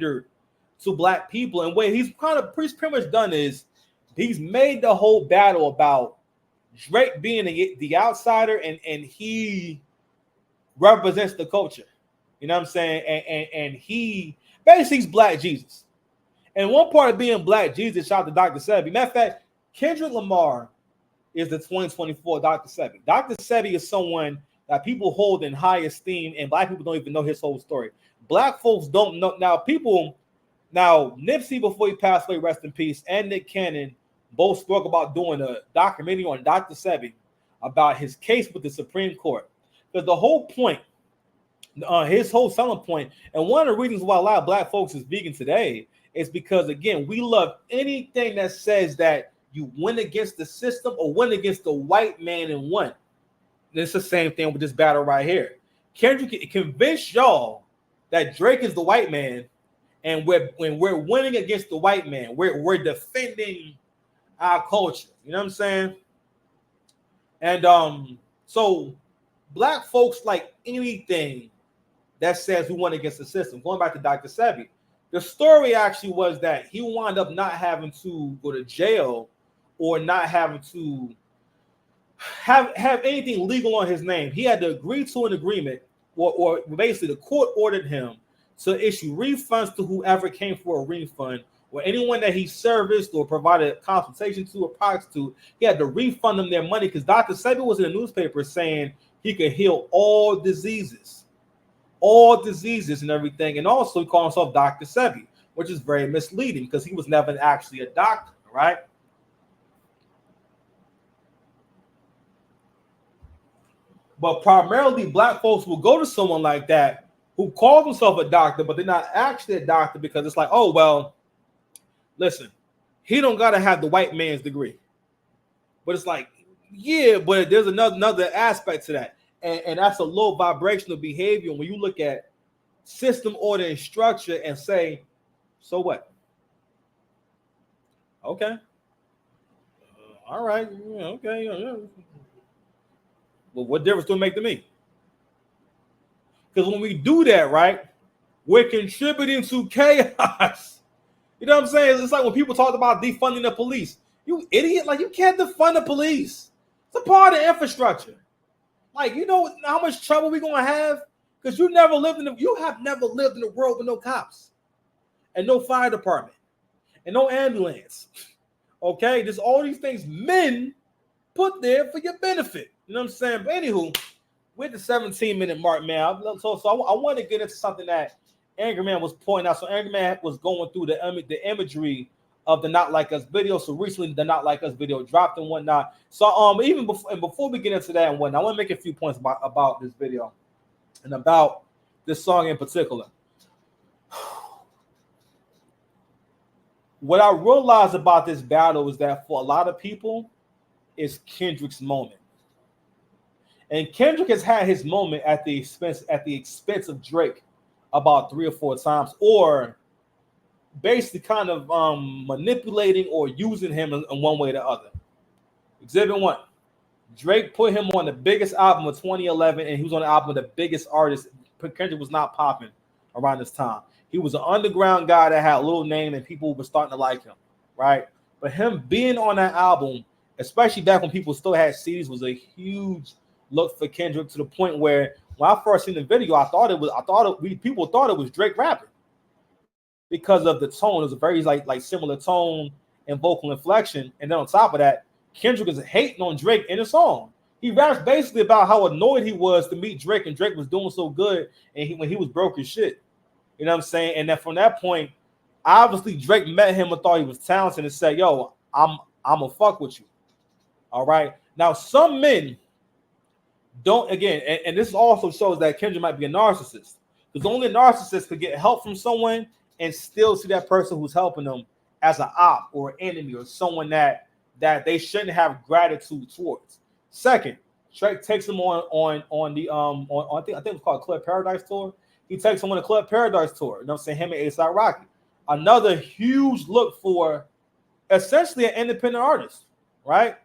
to black people. And what he's pretty much done is he's made the whole battle about Drake being the outsider, and he represents the culture. You know what I'm saying? And he basically he's Black Jesus. And one part of being Black Jesus, shout out to Dr. Sebi. Matter of fact, Kendrick Lamar is the 2024 Dr. Sebi. Dr. Sebi is someone that people hold in high esteem, and black people don't even know his whole story. Black folks don't know. Now, Nipsey, before he passed away, rest in peace, and Nick Cannon both spoke about doing a documentary on Dr. Sebi about his case with the Supreme Court. Because the whole point, his whole selling point, and one of the reasons why a lot of black folks is vegan today is because, again, we love anything that says that you win against the system or win against the white man and won. It's the same thing with this battle right here. Kendrick convinced y'all that Drake is the white man, and when we're winning against the white man, we're defending our culture. You know what I'm saying? And so black folks like anything that says we won against the system. Going back to Dr. Sebi, the story actually was that he wound up not having to go to jail or not having to have anything legal on his name. He had to agree to an agreement, or basically the court ordered him to issue refunds to whoever came for a refund, or anyone that he serviced or provided consultation to or products to. He had to refund them their money because Dr. Sebi was in the newspaper saying he could heal all diseases and everything. And also he called himself Dr. Sebi, which is very misleading because he was never actually a doctor, right? But primarily, black folks will go to someone like that who calls himself a doctor, but they're not actually a doctor because it's like, oh, well, listen, he don't got to have the white man's degree. But it's like, yeah, but there's another aspect to that. And that's a low vibrational behavior when you look at system, order, and structure and say, so what? Okay. All right. Yeah, okay. Yeah. Well, what difference do it make to me? Because when we do that, right, we're contributing to chaos. You know what I'm saying? It's like when people talk about defunding the police. You idiot. Like, you can't defund the police. It's a part of the infrastructure. Like, you know how much trouble we're going to have? Because you have never lived in a world with no cops and no fire department and no ambulance. Okay? There's all these things men put there for your benefit. You know what I'm saying? But anywho, we're at the 17-minute mark, man. So I want to get into something that Angry Man was pointing out. So Angry Man was going through the imagery of the Not Like Us video. So recently the Not Like Us video dropped and whatnot. So even before we get into that and whatnot, I want to make a few points about this video and about this song in particular. What I realized about this battle is that for a lot of people, it's Kendrick's moment. And Kendrick has had his moment at the expense of Drake about 3 or 4 times, or basically kind of manipulating or using him in one way or the other. Exhibit 1. Drake put him on the biggest album of 2011, and he was on the album with the biggest artist. Kendrick was not popping around this time. He was an underground guy that had a little name, and people were starting to like him, right? But him being on that album, especially back when people still had CDs, was a huge look for Kendrick, to the point where when I first seen the video, people thought it was Drake rapping because of the tone. It was a very like similar tone and vocal inflection. And then on top of that, Kendrick is hating on Drake in the song. He raps basically about how annoyed he was to meet Drake, and Drake was doing so good, and when he was broke as shit. You know what I'm saying? And then from that point, obviously Drake met him and thought he was talented and said, yo, I'm gonna fuck with you. All right. Now, some men don't, again, and this also shows that Kendrick might be a narcissist, because only a narcissist could get help from someone and still see that person who's helping them as an op or an enemy or someone that they shouldn't have gratitude towards. Second, Drake takes him on I think it was called Club Paradise tour. He takes him on the Club Paradise tour. You know what I'm saying? Him and A$AP Rocky. Another huge look for essentially an independent artist, right?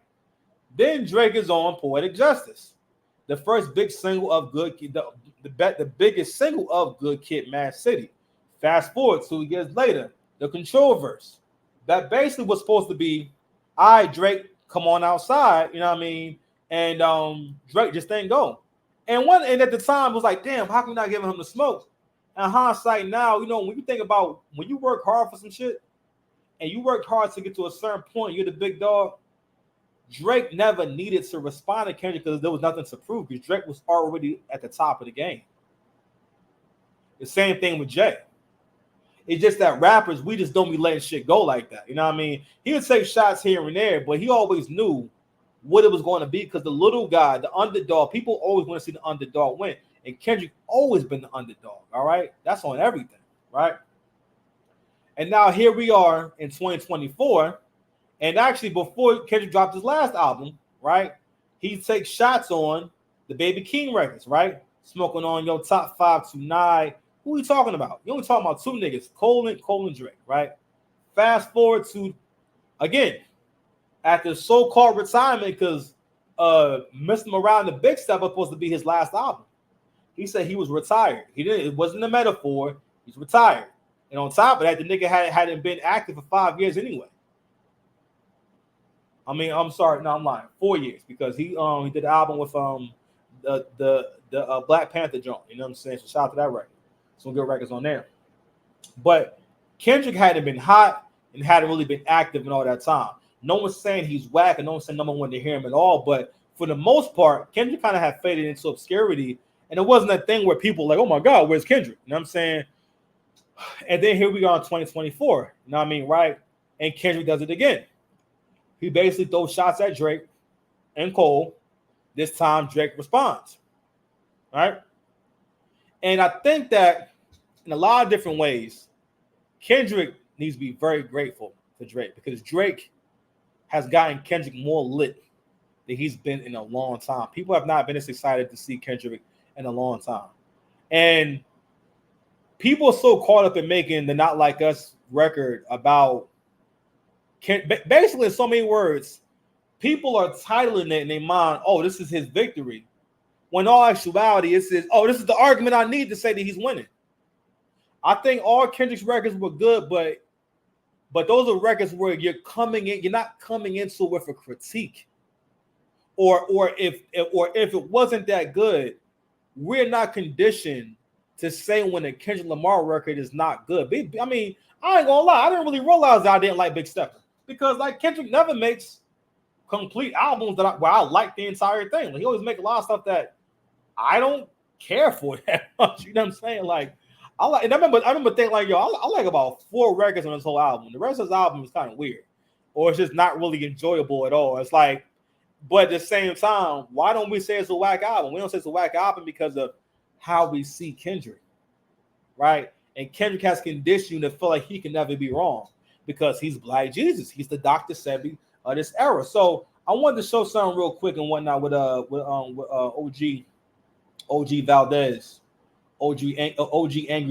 Then Drake is on Poetic Justice, the first big single of Good Kid, the biggest single of Good Kid, Mad City, Fast forward 2 years later, the Control verse. That basically was supposed to be, all right, Drake, come on outside, you know what I mean? And Drake just didn't go. And at the time it was like, damn, how come you not giving him the smoke? In hindsight now, you know, when you think about when you work hard for some shit and you work hard to get to a certain point, you're the big dog. Drake never needed to respond to Kendrick because there was nothing to prove because Drake was already at the top of the game. The same thing with Jay. It's just that rappers, we just don't be letting shit go like that. You know what I mean? He would take shots here and there, but he always knew what it was going to be because the little guy, the underdog, people always want to see the underdog win. And Kendrick always been the underdog, all right? That's on everything, right? And now here we are in 2024. And actually, before Kendrick dropped his last album, right, he takes shots on the Baby King records, right? Smoking on your top 5 tonight. Who are you talking about? You only talking about 2 niggas, Cole and Drake, right? Fast forward to, again, after so-called retirement, because Mr. Morale and the Big Step was supposed to be his last album. He said he was retired. He didn't. It wasn't a metaphor. He's retired. And on top of that, the nigga hadn't been active for 5 years anyway. I mean, I'm sorry, no, I'm lying. 4 years because he did an album with the Black Panther joint. You know what I'm saying? So shout out to that record. Some good records on there. But Kendrick hadn't been hot and hadn't really been active in all that time. No one's saying he's whack, and no one's saying no one wanted to hear him at all. But for the most part, Kendrick kind of had faded into obscurity. And it wasn't that thing where people were like, oh my God, where's Kendrick? You know what I'm saying? And then here we are in 2024. You know what I mean? Right? And Kendrick does it again. He basically throws shots at Drake and Cole. This time Drake responds. Right? And I think that in a lot of different ways, Kendrick needs to be very grateful to Drake because Drake has gotten Kendrick more lit than he's been in a long time. People have not been as excited to see Kendrick in a long time. And people are so caught up in making the Not Like Us record about basically, in so many words, people are titling it in their mind, oh, this is his victory. When all actuality, it says, oh, this is the argument I need to say that he's winning. I think all Kendrick's records were good, but those are records where you're not coming into it with a critique. Or if it wasn't that good, we're not conditioned to say when a Kendrick Lamar record is not good. I mean, I ain't gonna lie, I didn't really realize that I didn't like Big Stepper because like Kendrick never makes complete albums where I like the entire thing. Like, he always make a lot of stuff that I don't care for that much. You know what I'm saying? Like, I remember thinking like, yo, I like about 4 records on this whole album. The rest of this album is kind of weird, or it's just not really enjoyable at all. It's like, but at the same time, why don't we say it's a whack album? We don't say it's a whack album because of how we see Kendrick, right? And Kendrick has conditioned to feel like he can never be wrong because he's Black Jesus. He's the Dr. Sebi of this era. So I wanted to show something real quick and whatnot with OG Valdez, OG Angry